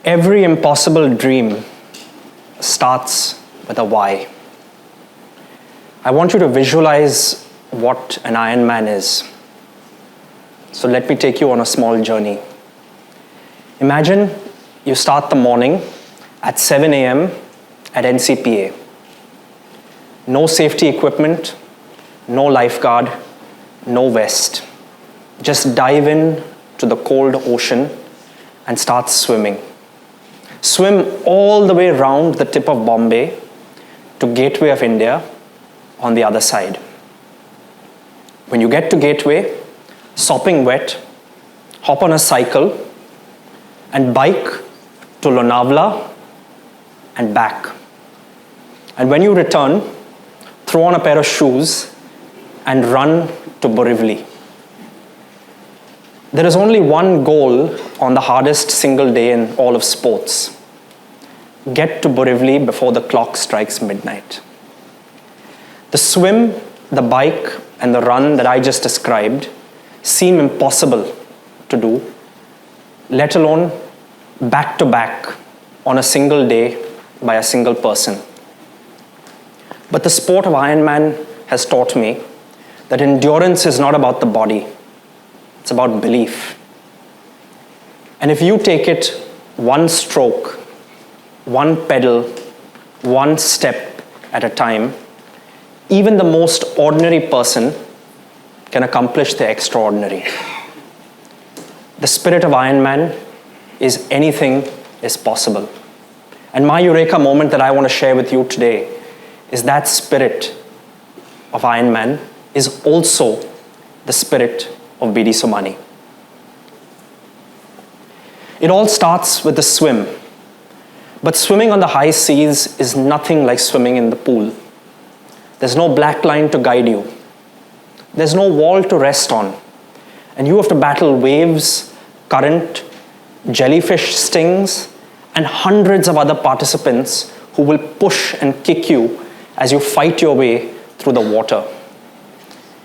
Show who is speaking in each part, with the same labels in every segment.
Speaker 1: Every impossible dream starts with a why. I want you to visualize what an Ironman is. So let me take you on a small journey. Imagine you start the morning at 7 a.m. at NCPA. No safety equipment, no lifeguard, no vest. Just dive in to the cold ocean and start swimming. Swim all the way around the tip of Bombay to Gateway of India on the other side. When you get to Gateway, sopping wet, hop on a cycle and bike to Lonavala and back. And when you return, throw on a pair of shoes and run to Borivali. There is only one goal on the hardest single day in all of sports. Get to Borivali before the clock strikes midnight. The swim, the bike, and the run that I just described seem impossible to do, let alone back to back on a single day by a single person. But the sport of Ironman has taught me that endurance is not about the body, it's about belief. And if you take it one stroke, one pedal, one step at a time, even the most ordinary person can accomplish the extraordinary. The spirit of Ironman is anything is possible. And my eureka moment that I want to share with you today is that spirit of Ironman is also the spirit of BD Somani. It all starts with the swim. But swimming on the high seas is nothing like swimming in the pool. There's no black line to guide you. There's no wall to rest on. And you have to battle waves, current, jellyfish stings, and hundreds of other participants who will push and kick you as you fight your way through the water.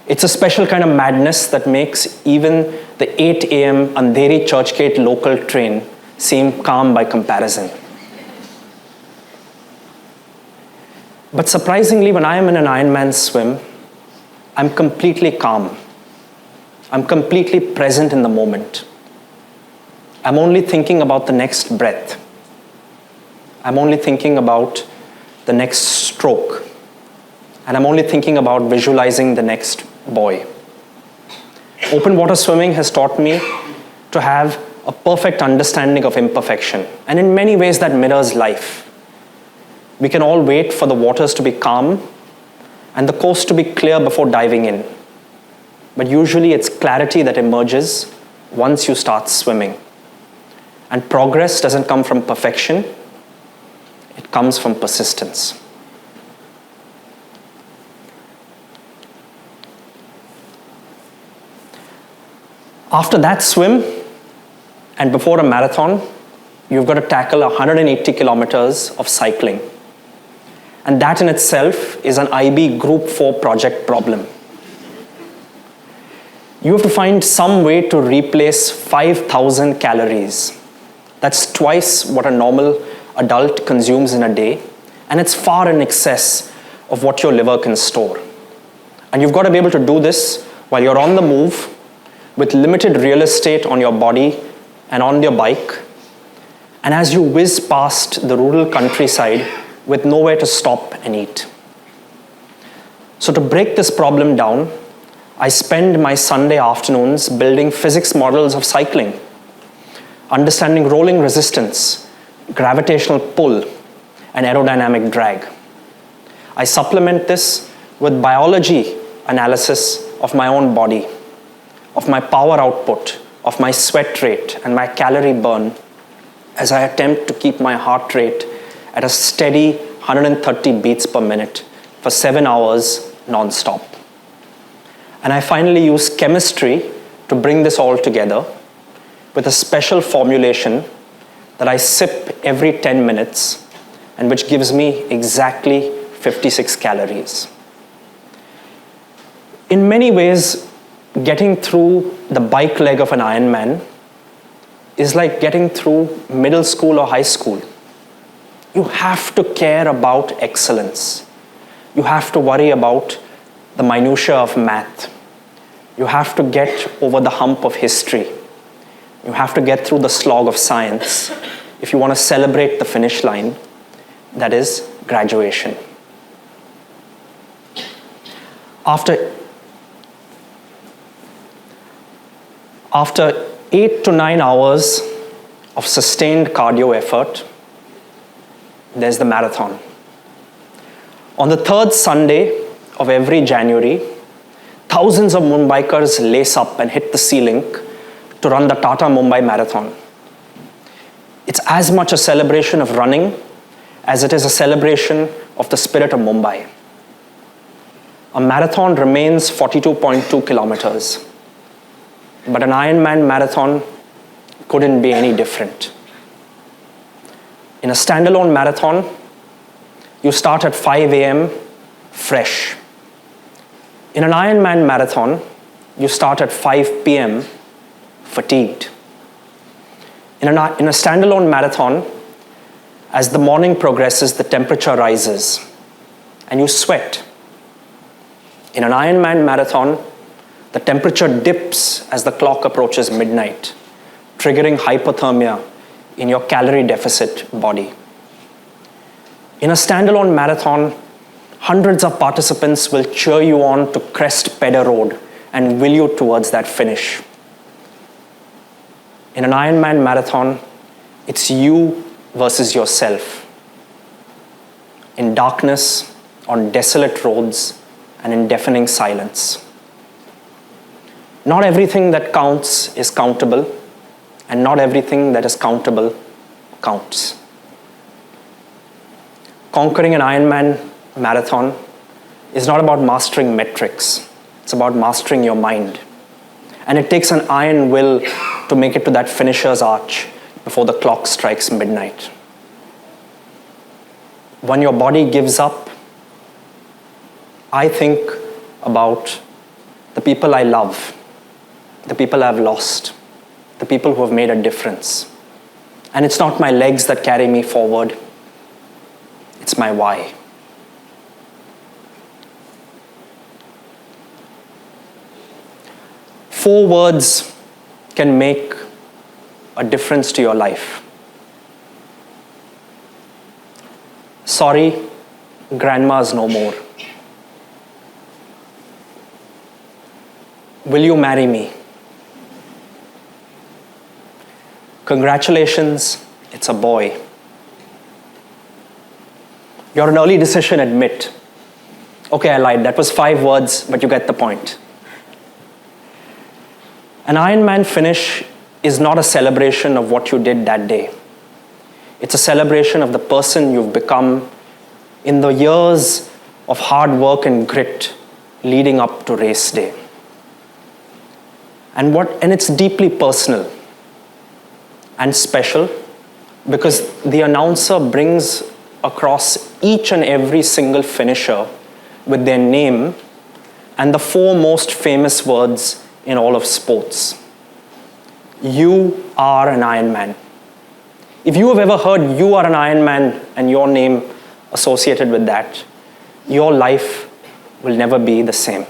Speaker 1: It's a special kind of madness that makes even the 8 a.m. Andheri Churchgate local train seem calm by comparison. But surprisingly, when I am in an Ironman swim, I'm completely calm. I'm completely present in the moment. I'm only thinking about the next breath. I'm only thinking about the next stroke. And I'm only thinking about visualizing the next buoy. Open water swimming has taught me to have a perfect understanding of imperfection. And in many ways that mirrors life. We can all wait for the waters to be calm and the coast to be clear before diving in. But usually it's clarity that emerges once you start swimming. And progress doesn't come from perfection, it comes from persistence. After that swim, and before a marathon, you've got to tackle 180 kilometers of cycling. And that in itself is an IB Group 4 project problem. You have to find some way to replace 5,000 calories. That's twice what a normal adult consumes in a day, and it's far in excess of what your liver can store. And you've got to be able to do this while you're on the move, with limited real estate on your body and on your bike, and as you whiz past the rural countryside with nowhere to stop and eat. So to break this problem down, I spend my Sunday afternoons building physics models of cycling, understanding rolling resistance, gravitational pull, and aerodynamic drag. I supplement this with biology analysis of my own body, of my power output, of my sweat rate, and my calorie burn, as I attempt to keep my heart rate at a steady 130 beats per minute for 7 hours non-stop. And I finally use chemistry to bring this all together with a special formulation that I sip every 10 minutes and which gives me exactly 56 calories. In many ways, getting through the bike leg of an Ironman is like getting through middle school or high school. You have to care about excellence. You have to worry about the minutiae of math. You have to get over the hump of history. You have to get through the slog of science if you want to celebrate the finish line, that is graduation. After 8 to 9 hours of sustained cardio effort, there's the marathon. On the third Sunday of every January, thousands of Mumbaikars lace up and hit the sea-link to run the Tata Mumbai Marathon. It's as much a celebration of running as it is a celebration of the spirit of Mumbai. A marathon remains 42.2 kilometers, but an Ironman marathon couldn't be any different. In a standalone marathon, you start at 5 a.m. fresh. In an Ironman marathon, you start at 5 p.m. fatigued. In a standalone marathon, as the morning progresses, the temperature rises and you sweat. In an Ironman marathon, the temperature dips as the clock approaches midnight, triggering hypothermia in your calorie deficit body. In a standalone marathon, hundreds of participants will cheer you on to crest Pedder Road and will you towards that finish. In an Ironman marathon, it's you versus yourself. In darkness, on desolate roads, and in deafening silence. Not everything that counts is countable, and not everything that is countable counts. Conquering an Ironman marathon is not about mastering metrics. It's about mastering your mind. And it takes an iron will to make it to that finisher's arch before the clock strikes midnight. When your body gives up, I think about the people I love, the people I've lost, the people who have made a difference. And it's not my legs that carry me forward, it's my why. Four words can make a difference to your life. Sorry, grandma's no more. Will you marry me? Congratulations, it's a boy. You're an early decision, admit. Okay, I lied. That was 5 words, but you get the point. An Ironman finish is not a celebration of what you did that day. It's a celebration of the person you've become in the years of hard work and grit leading up to race day. And it's deeply personal and special because the announcer brings across each and every single finisher with their name and the 4 most famous words in all of sports. You are an Ironman. If you have ever heard you are an Ironman and your name associated with that, your life will never be the same.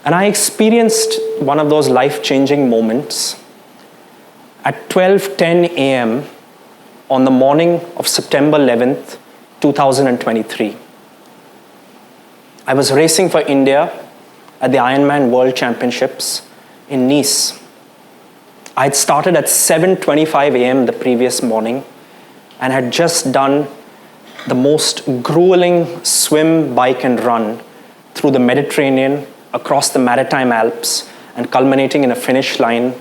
Speaker 1: And I experienced one of those life-changing moments at 12:10 a.m. on the morning of September 11th, 2023. I was racing for India at the Ironman World Championships in Nice. I had started at 7:25 a.m. the previous morning and had just done the most grueling swim, bike, and run through the Mediterranean, across the Maritime Alps, and culminating in a finish line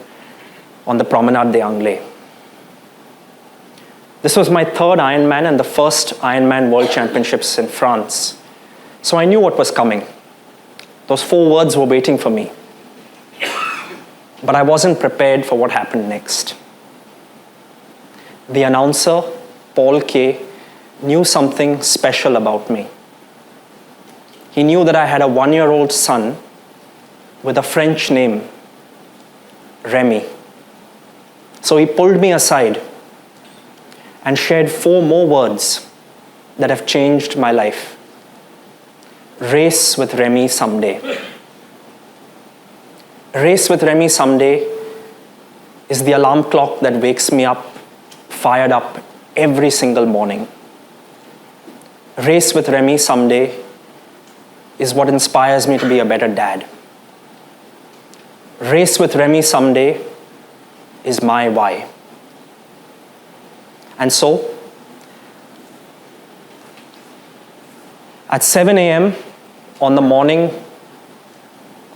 Speaker 1: on the Promenade des Anglais. This was my 3rd Ironman and the first Ironman World Championships in France. So I knew what was coming. Those 4 words were waiting for me. But I wasn't prepared for what happened next. The announcer, Paul Kay, knew something special about me. He knew that I had a 1-year-old son with a French name, Remy. So he pulled me aside and shared 4 more words that have changed my life. Race with Remy someday. Race with Remy someday is the alarm clock that wakes me up, fired up every single morning. Race with Remy someday is what inspires me to be a better dad. Race with Remy someday is my why. And so, at 7 a.m. on the morning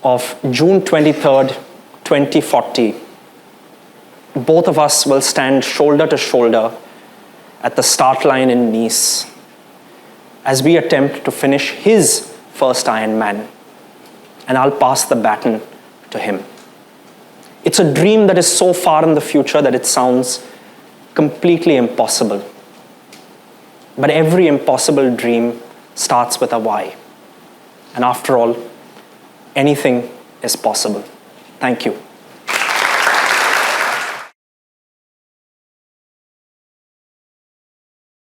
Speaker 1: of June 23rd, 2040, both of us will stand shoulder to shoulder at the start line in Nice as we attempt to finish his first Ironman, and I'll pass the baton to him. It's a dream that is so far in the future that it sounds completely impossible. But every impossible dream starts with a why. And after all, anything is possible. Thank you.